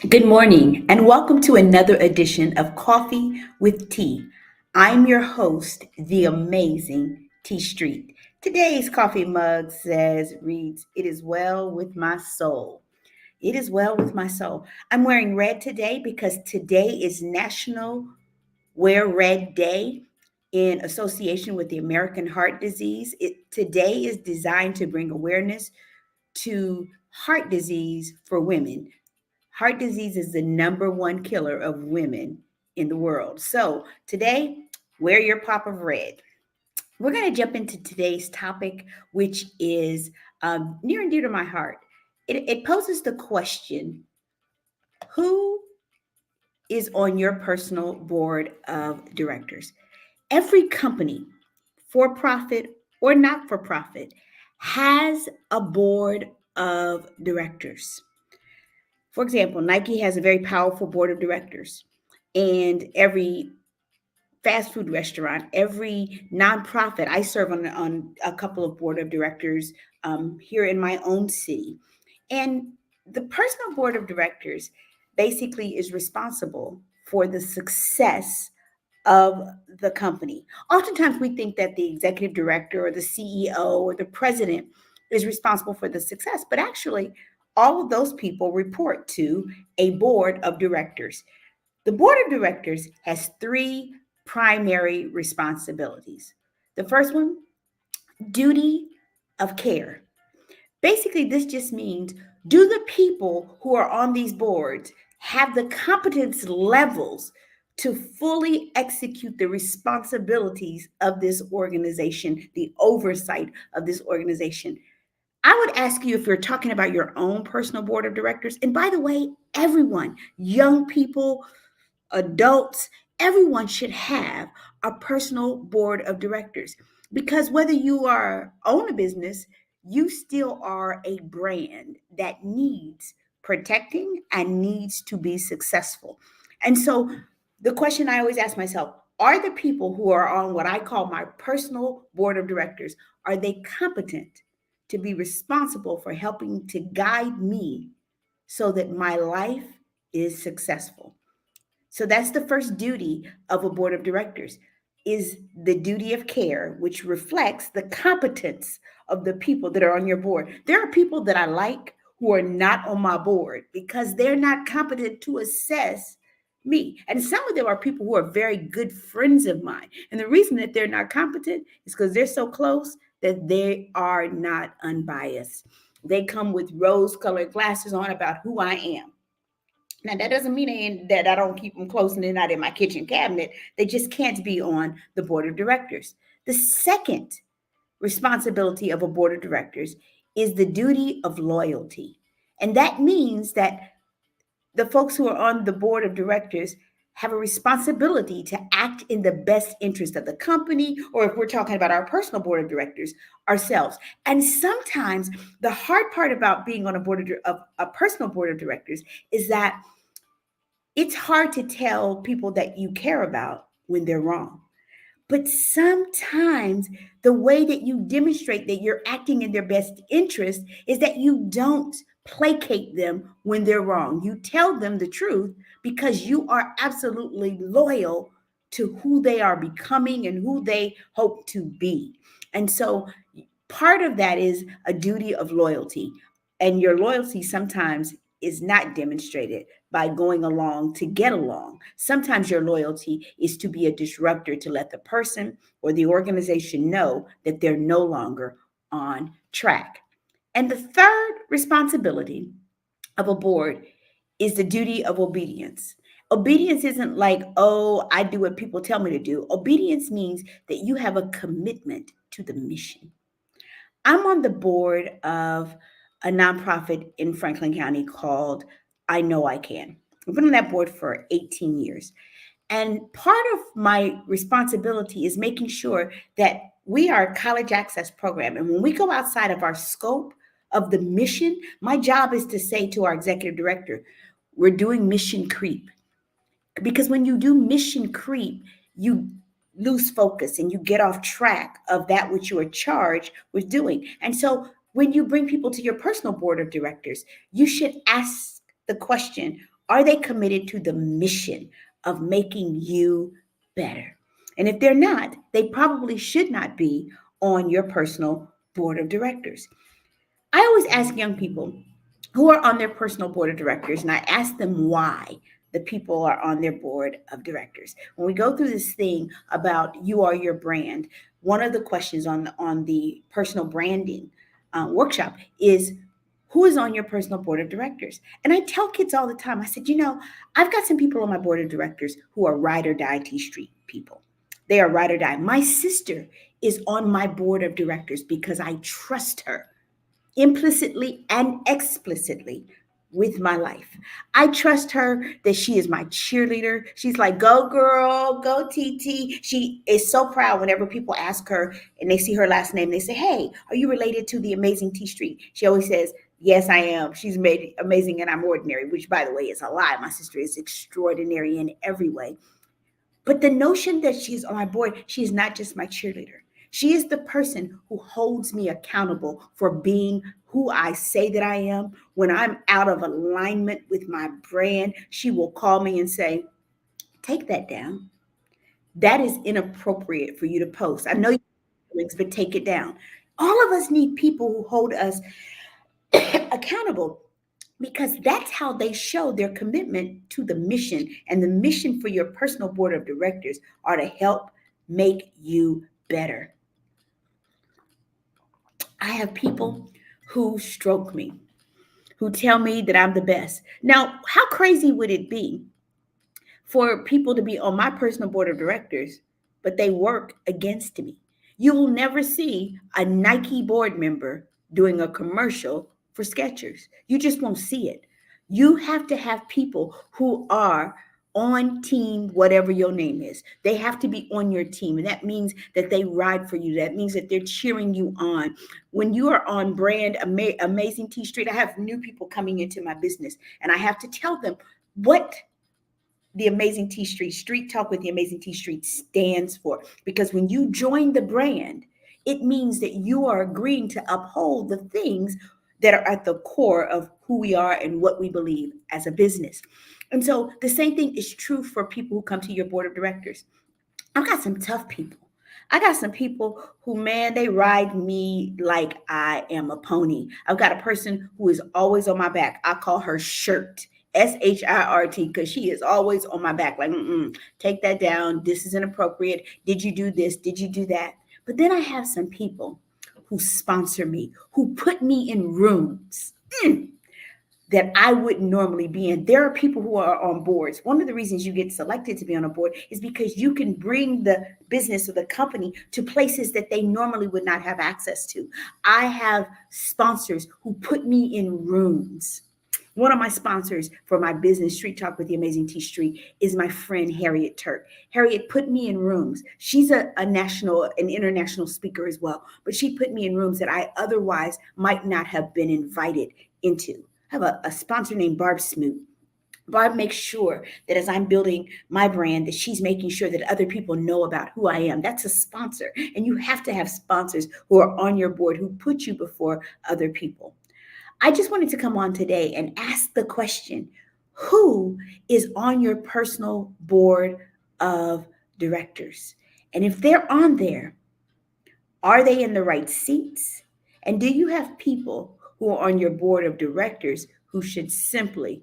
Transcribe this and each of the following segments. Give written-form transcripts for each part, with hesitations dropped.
Good morning, and welcome to another edition of Coffee with Tea. I'm your host, the amazing T Street. Today's coffee mug reads, "It is well with my soul." It is well with my soul. I'm wearing red today because today is National Wear Red Day in association with the American Heart Disease. Today is designed to bring awareness to heart disease for women. Heart disease is the number one killer of women in the world. So today, wear your pop of red. We're going to jump into today's topic, which is near and dear to my heart. It poses the question: who is on your personal board of directors? Every company, for profit or not for profit, has a board of directors. For example, Nike has a very powerful board of directors, and every fast food restaurant, every nonprofit. I serve on a couple of board of directors here in my own city. And the personal board of directors basically is responsible for the success of the company. Oftentimes, we think that the executive director or the CEO or the president is responsible for the success, but actually, all of those people report to a board of directors. The board of directors has three primary responsibilities. The first one, duty of care. Basically, this just means, do the people who are on these boards have the competence levels to fully execute the responsibilities of this organization, the oversight of this organization? I would ask you, if you're talking about your own personal board of directors, and by the way, everyone, young people, adults, everyone should have a personal board of directors, because whether you are own a business, you still are a brand that needs protecting and needs to be successful. And so the question I always ask myself, are the people who are on what I call my personal board of directors, are they competent to be responsible for helping to guide me so that my life is successful? So that's the first duty of a board of directors, is the duty of care, which reflects the competence of the people that are on your board. There are people that I like who are not on my board because they're not competent to assess me. And some of them are people who are very good friends of mine. And the reason that they're not competent is because they're so close that they are not unbiased. They come with rose colored glasses on about who I am. Now, that doesn't mean that I don't keep them close and they're not in my kitchen cabinet. They just can't be on the board of directors. The second responsibility of a board of directors is the duty of loyalty. And that means that the folks who are on the board of directors have a responsibility to act in the best interest of the company, or if we're talking about our personal board of directors, ourselves. And sometimes the hard part about being on a of a personal board of directors is that it's hard to tell people that you care about when they're wrong. But sometimes the way that you demonstrate that you're acting in their best interest is that you don't placate them when they're wrong. You tell them the truth because you are absolutely loyal to who they are becoming and who they hope to be. And so part of that is a duty of loyalty. And your loyalty sometimes is not demonstrated by going along to get along. Sometimes your loyalty is to be a disruptor, to let the person or the organization know that they're no longer on track. And the third responsibility of a board is the duty of obedience. Obedience isn't like, oh, I do what people tell me to do. Obedience means that you have a commitment to the mission. I'm on the board of a nonprofit in Franklin County called I Know I Can. I've been on that board for 18 years. And part of my responsibility is making sure that we are a college access program. And when we go outside of our scope of the mission, my job is to say to our executive director, we're doing mission creep. Because when you do mission creep, you lose focus and you get off track of that which you are charged with doing. And so when you bring people to your personal board of directors, you should ask the question, Are they committed to the mission of making you better? And if they're not, they probably should not be on your personal board of directors. I always ask young people who are on their personal board of directors, and I ask them why the people are on their board of directors. When we go through this thing about you are your brand, one of the questions on the personal branding workshop is who is on your personal board of directors? And I tell kids all the time, I said, I've got some people on my board of directors who are ride or die T Street people. They are ride or die. My sister is on my board of directors because I trust her implicitly and explicitly with my life. I trust her that she is my cheerleader. She's like, go girl, go TT. She is so proud whenever people ask her and they see her last name, they say, hey, are you related to the amazing T Street? She always says, yes, I am. She's made amazing and I'm ordinary, which by the way is a lie. My sister is extraordinary in every way. But the notion that she's on my board, she is not just my cheerleader. She is the person who holds me accountable for being who I say that I am. When I'm out of alignment with my brand, she will call me and say, take that down. That is inappropriate for you to post. I know you, but take it down. All of us need people who hold us accountable because that's how they show their commitment to the mission. And the mission for your personal board of directors are to help make you better. I have people who stroke me, who tell me that I'm the best. Now, how crazy would it be for people to be on my personal board of directors, but they work against me? You will never see a Nike board member doing a commercial for Skechers. You just won't see it. You have to have people who are on team, whatever your name is. They have to be on your team. And that means that they ride for you. That means that they're cheering you on. When you are on brand, Amazing T Street, I have new people coming into my business and I have to tell them what the Amazing T Street, Street Talk with the Amazing T Street stands for. Because when you join the brand, it means that you are agreeing to uphold the things that are at the core of who we are and what we believe as a business. And so the same thing is true for people who come to your board of directors. I've got some tough people. I got some people who, man, they ride me like I am a pony. I've got a person who is always on my back. I call her Shirt, SHIRT, because she is always on my back. Like, take that down. This is inappropriate. Did you do this? Did you do that? But then I have some people who sponsor me, who put me in rooms that I wouldn't normally be in. There are people who are on boards. One of the reasons you get selected to be on a board is because you can bring the business or the company to places that they normally would not have access to. I have sponsors who put me in rooms. One of my sponsors for my business, Street Talk with the Amazing T Street, is my friend Harriet Turk. Harriet put me in rooms. She's an international speaker as well, but she put me in rooms that I otherwise might not have been invited into. I have a sponsor named Barb Smoot. Barb makes sure that as I'm building my brand, that she's making sure that other people know about who I am. That's a sponsor. And you have to have sponsors who are on your board who put you before other people. I just wanted to come on today and ask the question, who is on your personal board of directors? And if they're on there, are they in the right seats? And do you have people who are on your board of directors who should simply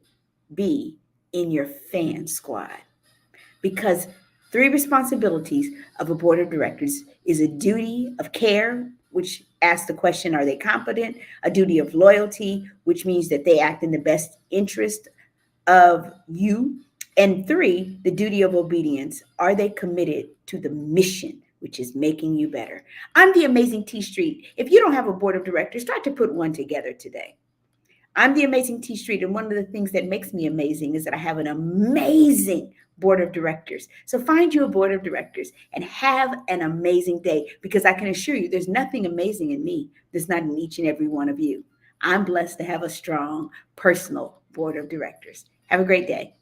be in your fan squad? Because 3 responsibilities of a board of directors is a duty of care, which asks the question, are they competent? A duty of loyalty, which means that they act in the best interest of you. And 3, the duty of obedience. Are they committed to the mission, which is making you better? I'm the Amazing T Street. If you don't have a board of directors, start to put one together today. I'm the Amazing T Street, and one of the things that makes me amazing is that I have an amazing board of directors. So find you a board of directors and have an amazing day, because I can assure you there's nothing amazing in me that's not in each and every one of you. I'm blessed to have a strong personal board of directors. Have a great day.